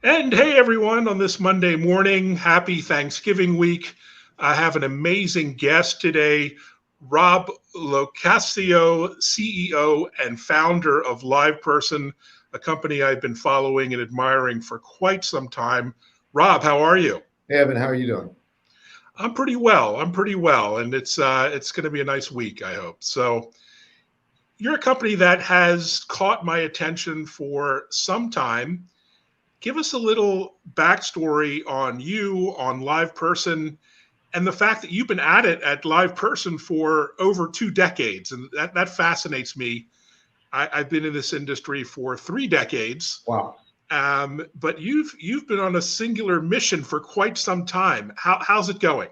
And hey, everyone, on this Monday morning, happy Thanksgiving week. I have an amazing guest today, Rob LoCascio, CEO and founder of LivePerson, a company I've been following and admiring for quite some time. Rob, how are you? Hey, Evan, how are you doing? I'm pretty well. And it's going to be a nice week, I hope. So, you're a company that has caught my attention for some time. Give us a little backstory on you, on LivePerson, and the fact that you've been at it at LivePerson for over 2 decades, and that fascinates me. I've been in this industry for 3 decades, Wow. but you've been on a singular mission for quite some time. How's it going?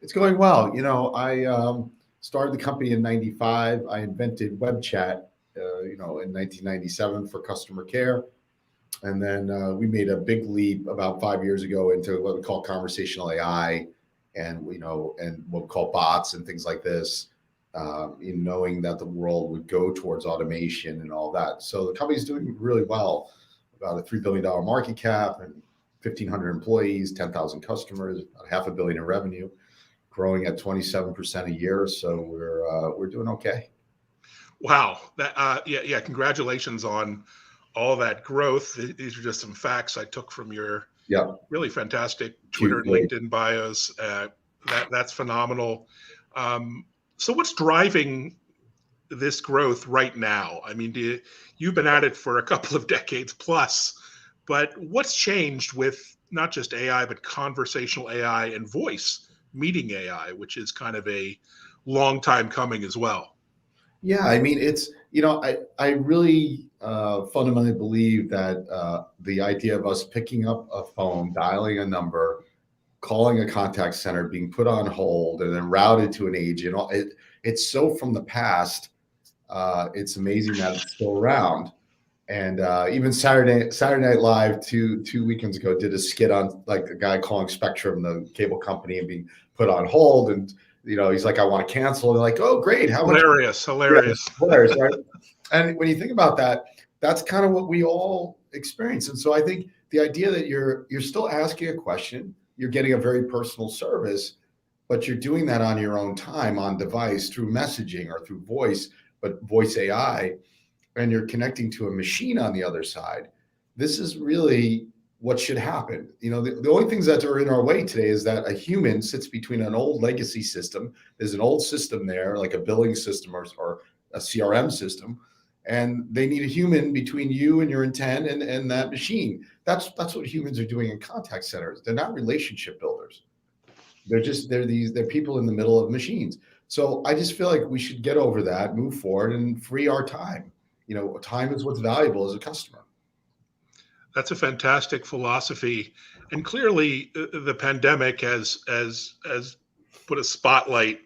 It's going well. I started the company in 95. I invented web chat, in 1997 for customer care. And then we made a big leap about 5 years ago into what we call conversational AI and what we call bots and things like this, in knowing that the world would go towards automation and all that. So the company's doing really well, about a $3 billion market cap and 1,500 employees, 10,000 customers, about $500 million in revenue, growing at 27% a year. So we're doing okay. Wow. Yeah. Congratulations on all that growth. These are just some facts I took from your really fantastic Twitter and LinkedIn bios. That's phenomenal. So what's driving this growth right now? I mean, you've been at it for a couple of decades plus, but what's changed with not just AI, but conversational AI and voice meeting AI, which is kind of a long time coming as well? Yeah, I mean, I really fundamentally believe that the idea of us picking up a phone, dialing a number, calling a contact center, being put on hold, and then routed to an agent, it's so from the past. It's amazing that it's still around. And even Saturday Night Live two weekends ago did a skit on like a guy calling Spectrum, the cable company, and being put on hold, and he's like, I want to cancel. And they're like, oh, great. How much? Hilarious. Hilarious, right? And when you think about that, that's kind of what we all experience. And so I think the idea that you're still asking a question, you're getting a very personal service, but you're doing that on your own time, on device, through messaging or through voice, but voice AI, and you're connecting to a machine on the other side. This is really what should happen. The only things that are in our way today is that a human sits between an old legacy system. There's an old system there, like a billing system or a CRM system, and they need a human between you and your intent and that machine. That's what humans are doing in contact centers. They're not relationship builders. They're people in the middle of machines. So I just feel like we should get over that, move forward, and free our time. Time is what's valuable as a customer. That's a fantastic philosophy, and clearly the pandemic has put a spotlight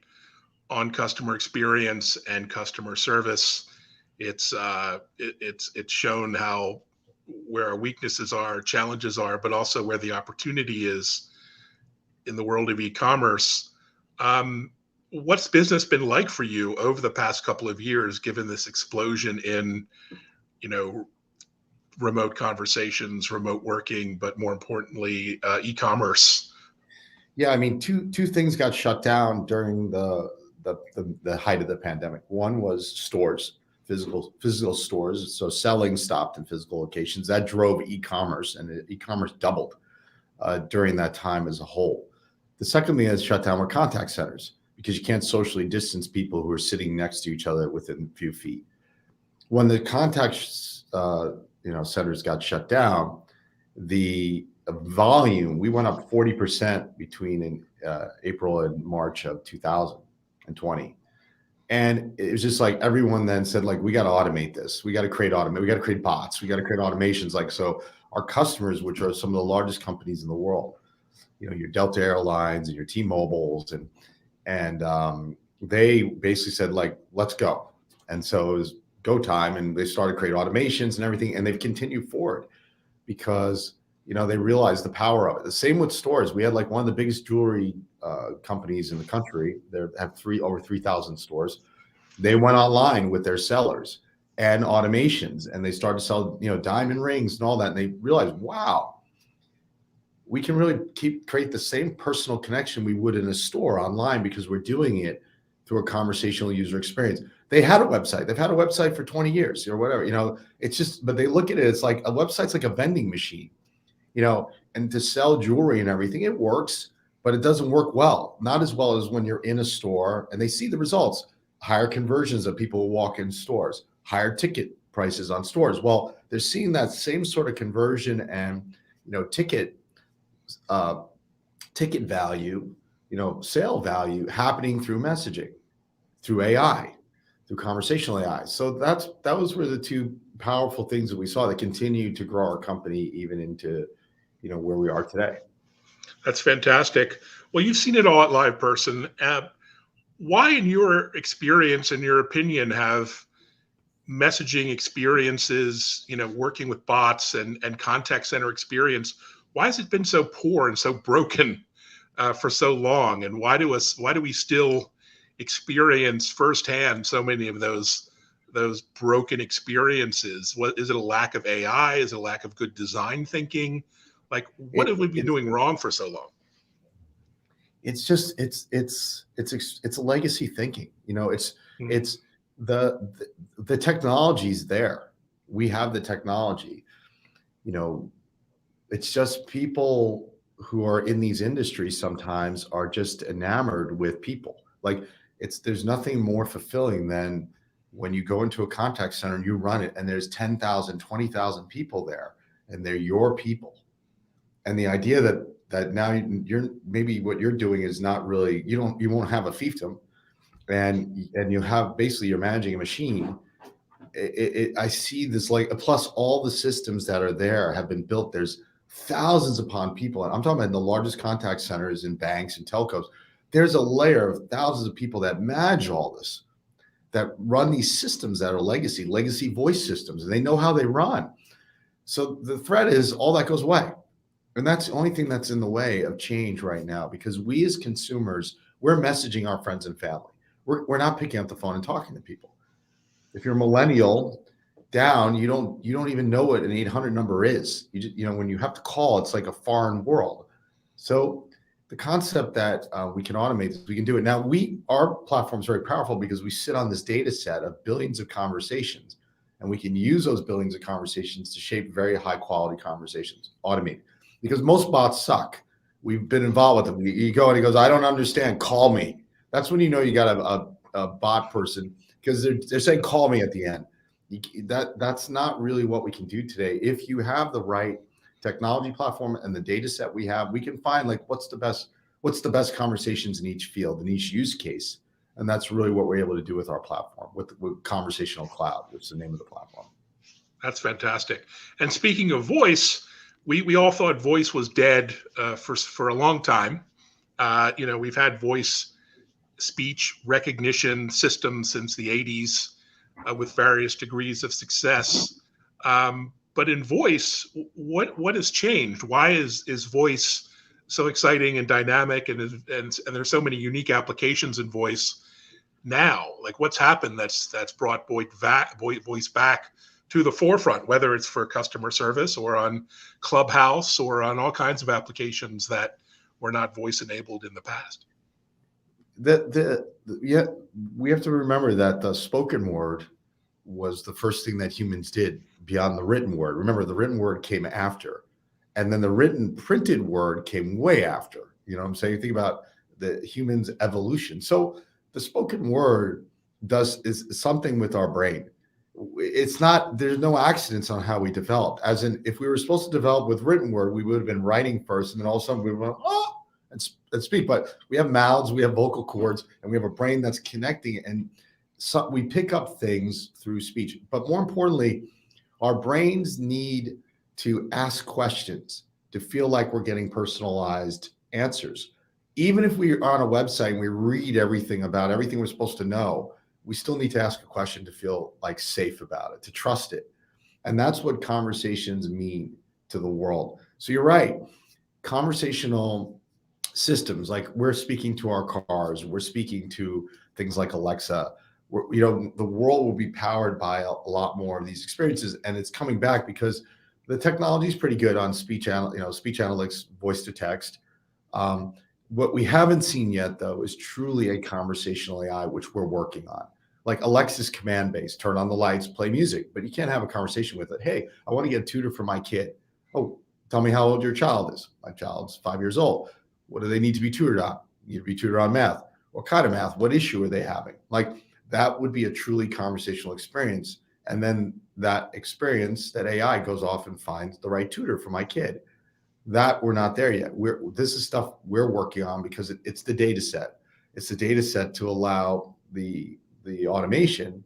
on customer experience and customer service. It's shown how where our weaknesses are, challenges are, but also where the opportunity is in the world of e-commerce. What's business been like for you over the past couple of years, given this explosion in, remote conversations, remote working, but more importantly, e-commerce? Yeah, I mean, two things got shut down during the height of the pandemic. One was stores, physical stores. So selling stopped in physical locations. That drove e-commerce, and e-commerce doubled during that time as a whole. The second thing that shut down were contact centers, because you can't socially distance people who are sitting next to each other within a few feet. When the contact centers got shut down, the volume, we went up 40% between April and March of 2020. And it was just like everyone then said, like, we got to automate this. We got to create we got to create bots. We got to create automations. Like, so our customers, which are some of the largest companies in the world, your Delta Airlines and your T-Mobiles, and they basically said, like, let's go. And so it was go time, and they started creating automations and everything, and they've continued forward because they realized the power of it. The same with stores. We had like one of the biggest jewelry companies in the country. They have over 3,000 stores. They went online with their sellers, and automations, and they started to sell, diamond rings and all that. And they realized, wow, we can really create the same personal connection we would in a store online, because we're doing it through a conversational user experience. They had a website. They've had a website for 20 years or whatever, it's just, but they look at it, it's like a website's like a vending machine, and to sell jewelry and everything, it works, but it doesn't work well. Not as well as when you're in a store and they see the results, higher conversions of people who walk in stores, higher ticket prices on stores. Well, they're seeing that same sort of conversion and, ticket value, sale value happening through messaging, through AI, through conversational AI. So those were the two powerful things that we saw that continue to grow our company even into, where we are today. That's fantastic. Well, you've seen it all at LivePerson. Why, in your experience, in your opinion, have messaging experiences, working with bots and contact center experience, why has it been so poor and so broken for so long? And why do we still experience firsthand so many of those broken experiences? What is it? A lack of AI? Is it a lack of good design thinking? Like, what have we been doing wrong for so long? It's just it's a legacy thinking. It's the technology's there. We have the technology. It's just people who are in these industries sometimes are just enamored with people. Like, there's nothing more fulfilling than when you go into a contact center and you run it and there's 10,000, 20,000 people there and they're your people. And the idea that now you're maybe what you're doing is not really, you won't have a fiefdom, and you have basically, you're managing a machine. I see this, like, plus all the systems that are there have been built. There's thousands upon people. And I'm talking about the largest contact centers in banks and telcos. There's a layer of thousands of people that manage all this, that run these systems that are legacy voice systems, and they know how they run. So the threat is all that goes away. And that's the only thing that's in the way of change right now, because we as consumers, we're messaging our friends and family. We're not picking up the phone and talking to people. If you're a millennial down, you don't even know what an 800 number is. When you have to call, it's like a foreign world. So the concept that we can automate this, we can do it. Now, our platform is very powerful because we sit on this data set of billions of conversations, and we can use those billions of conversations to shape very high quality conversations, automate. Because most bots suck. We've been involved with them. You go and he goes, I don't understand, call me. That's when you know you got a bot person, because they're saying call me at the end. That's not really what we can do today. If you have the right technology platform and the data set we have, we can find, like, what's the best conversations in each field, in each use case. And that's really what we're able to do with our platform, with Conversational Cloud, which is the name of the platform. That's fantastic. And speaking of voice, we all thought voice was dead for a long time. We've had voice speech recognition systems since the 80s with various degrees of success. But in voice, what has changed? Why is voice so exciting and dynamic, and there's so many unique applications in voice now? Like, what's happened that's brought voice back to the forefront, whether it's for customer service or on Clubhouse or on all kinds of applications that were not voice enabled in the past? We have to remember that the spoken word was the first thing that humans did beyond the written word. Remember, the written word came after, and then the written printed word came way after. You know what I'm saying? Think about the humans' evolution. So the spoken word is something with our brain. It's not, there's no accidents on how we developed. As in, if we were supposed to develop with written word, we would have been writing first, and then all of a sudden we went, and speak. But we have mouths, we have vocal cords, and we have a brain that's connecting, and so we pick up things through speech. But more importantly, our brains need to ask questions to feel like we're getting personalized answers. Even if we are on a website and we read everything about everything we're supposed to know, we still need to ask a question to feel like safe about it, to trust it. And that's what conversations mean to the world. So you're right. Conversational systems, like we're speaking to our cars, we're speaking to things like Alexa, the world will be powered by a lot more of these experiences, and it's coming back because the technology is pretty good on speech analytics, voice to text. What we haven't seen yet, though, is truly a conversational AI, which we're working on. Like Alexa's command-based, turn on the lights, play music, but you can't have a conversation with it. Hey, I want to get a tutor for my kid. Oh, tell me how old your child is. My child's 5 years old. What do they need to be tutored on? You need to be tutored on math. What kind of math? What issue are they having? Like, that would be a truly conversational experience. And then that experience, that AI goes off and finds the right tutor for my kid. That we're not there yet. This is stuff we're working on because it's the data set. It's the data set to allow the automation,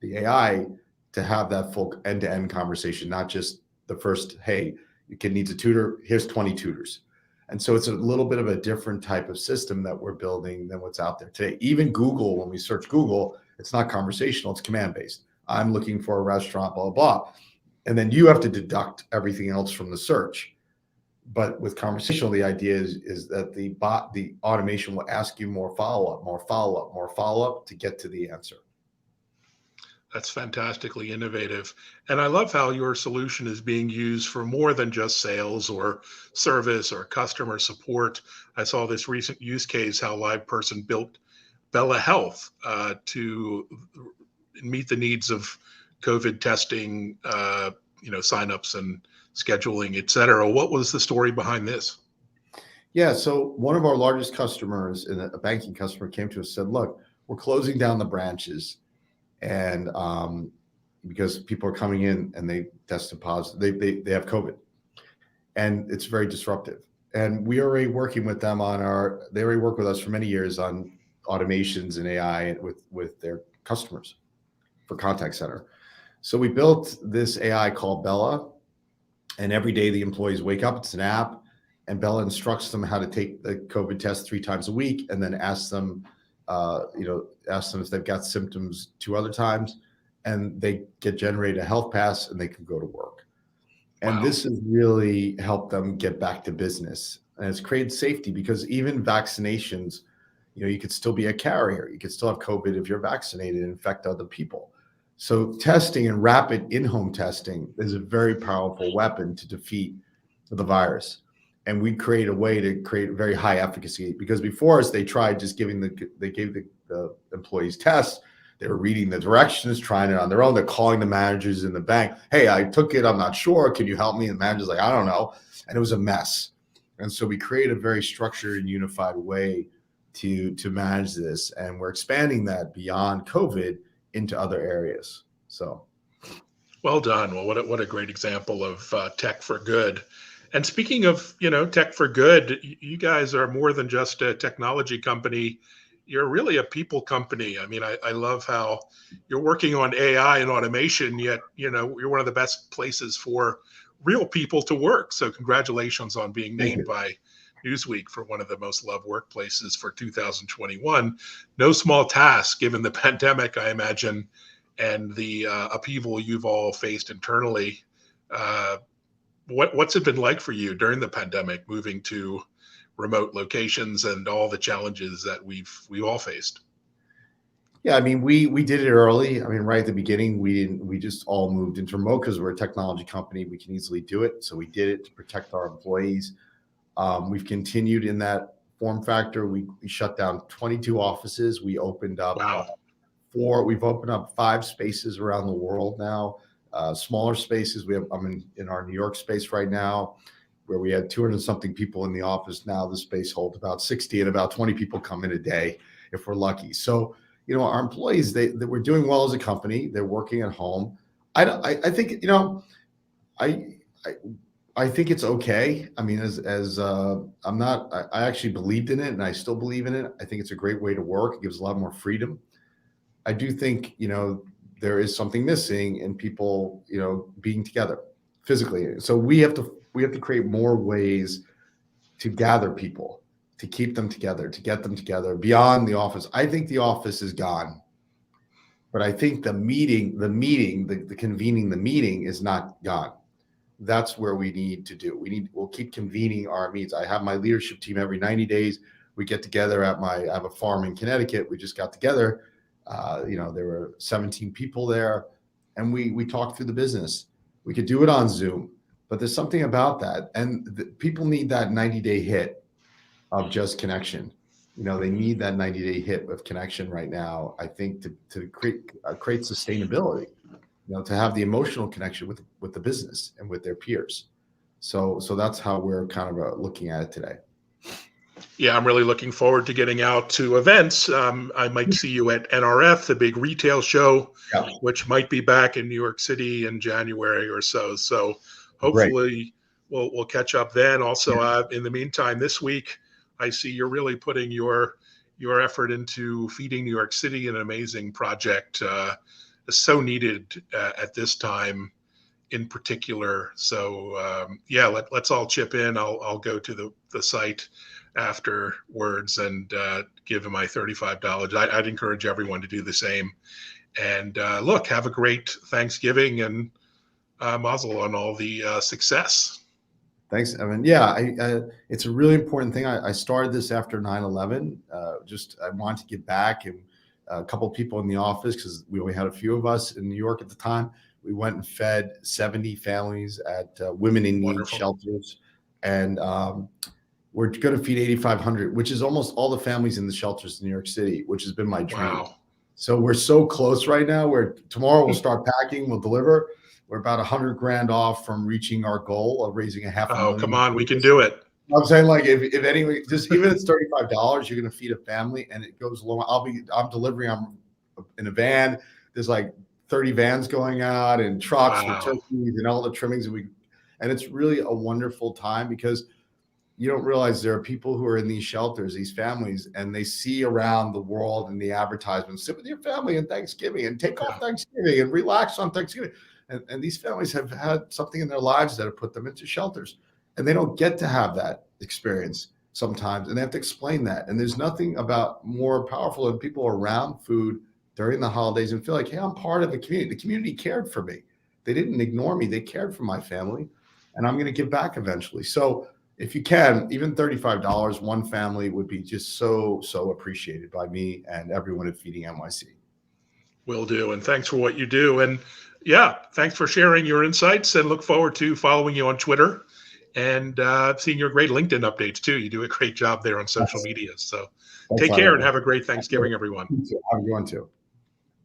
the AI, to have that full end-to-end conversation, not just the first, hey, your kid needs a tutor, here's 20 tutors. And so it's a little bit of a different type of system that we're building than what's out there today. Even Google, when we search Google, it's not conversational, it's command-based. I'm looking for a restaurant, blah, blah, blah. And then you have to deduct everything else from the search. But with conversational, the idea is that the automation will ask you more follow-up to get to the answer. That's fantastically innovative. And I love how your solution is being used for more than just sales or service or customer support. I saw this recent use case, how LivePerson built Bella Health to meet the needs of COVID testing, signups and scheduling, et cetera. What was the story behind this? Yeah, so one of our largest customers, a banking customer, came to us and said, look, we're closing down the branches. And because people are coming in and they tested positive, they have COVID, and it's very disruptive. And we are already working with them they already work with us for many years on automations and AI with their customers for contact center. So we built this AI called Bella, and every day the employees wake up, it's an app, and Bella instructs them how to take the COVID test 3 times a week, and then asks them if they've got symptoms 2 other times, and they get generated a health pass and they can go to work. And wow. This has really helped them get back to business, and it's created safety, because even vaccinations, you could still be a carrier. You could still have COVID if you're vaccinated and infect other people. So testing and rapid in-home testing is a very powerful weapon to defeat the virus. And we create a way to create very high efficacy, because before us, they tried just gave the employees tests. They were reading the directions, trying it on their own. They're calling the managers in the bank. Hey, I took it. I'm not sure. Can you help me? And the manager's like, I don't know. And it was a mess. And so we created a very structured and unified way to manage this. And we're expanding that beyond COVID into other areas. So. Well done. Well, what a great example of tech for good. And speaking of, tech for good, you guys are more than just a technology company. You're really a people company. I mean, I love how you're working on AI and automation, yet, you're one of the best places for real people to work. So congratulations on being named by Newsweek for one of the most loved workplaces for 2021. No small task given the pandemic, I imagine, and the upheaval you've all faced internally. What's it been like for you during the pandemic, moving to remote locations and all the challenges that we've all faced? Yeah, I mean, we did it early. I mean, right at the beginning, we just all moved into remote because we're a technology company. We can easily do it. So we did it to protect our employees. We've continued in that form factor. We shut down 22 offices. We opened up we've opened up 5 spaces around the world now. Smaller spaces. I'm in our New York space right now, where we had 200 something people in the office. Now the space holds about 60, and about 20 people come in a day if we're lucky. So, our employees, we're doing well as a company. They're working at home. I think, I think it's okay. I mean, I actually believed in it, and I still believe in it. I think it's a great way to work. It gives a lot more freedom. I do think, there is something missing in people, being together physically. So we have to create more ways to gather people, to keep them together, to get them together beyond the office. I think the office is gone, but I think the convening the meeting is not gone. That's where we need to do. We'll keep convening our meetings. I have my leadership team every 90 days. We get together I have a farm in Connecticut. We just got together. There were 17 people there, and we talked through the business. We could do it on Zoom, but there's something about that, and people need that 90-day hit of just connection. They need that 90-day hit of connection right now, I think, to create sustainability, to have the emotional connection with the business and with their peers. So that's how we're kind of looking at it today. Yeah, I'm really looking forward to getting out to events. I might see you at NRF, the big retail show, which might be back in New York City in January or so. So hopefully we'll catch up then. Also, in the meantime, this week, I see you're really putting your effort into feeding New York City, an amazing project, so needed at this time in particular. So let's all chip in. I'll go to the site afterwards and give him my $35. I'd encourage everyone to do the same. And look, have a great Thanksgiving, and mazel on all the success. Thanks, Evan. Yeah, it's a really important thing. I started this after 9/11. I wanted to give back, and a couple of people in the office, because we only had a few of us in New York at the time. We went and fed 70 families at women in need shelters, and we're going to feed 8,500, which is almost all the families in the shelters in New York City, which has been my dream. Wow. So we're so close right now. Where tomorrow we'll start packing, we'll deliver. We're about $100 grand off from reaching our goal of raising $500,000. Oh, come on, we can do it. I'm saying, like, if anyway, just even if it's $35, you're going to feed a family, and it goes along. I'm delivering. I'm in a van. There's like 30 vans going out, and trucks with turkeys and all the trimmings, and it's really a wonderful time, because you don't realize there are people who are in these shelters, these families, and they see around the world in the advertisements, sit with your family on Thanksgiving and take off Thanksgiving and relax on Thanksgiving. And these families have had something in their lives that have put them into shelters, and they don't get to have that experience sometimes, and they have to explain that. And there's nothing about more powerful than people around food during the holidays and feel like, hey, I'm part of the community. The community cared for me. They didn't ignore me. They cared for my family, and I'm going to give back eventually. So if you can, even $35, one family would be just so appreciated by me and everyone at Feeding NYC. Will do. And thanks for what you do. And thanks for sharing your insights, and look forward to following you on Twitter and seeing your great LinkedIn updates too. You do a great job there on social media. So take care and have a great Thanksgiving, everyone. I'm going to.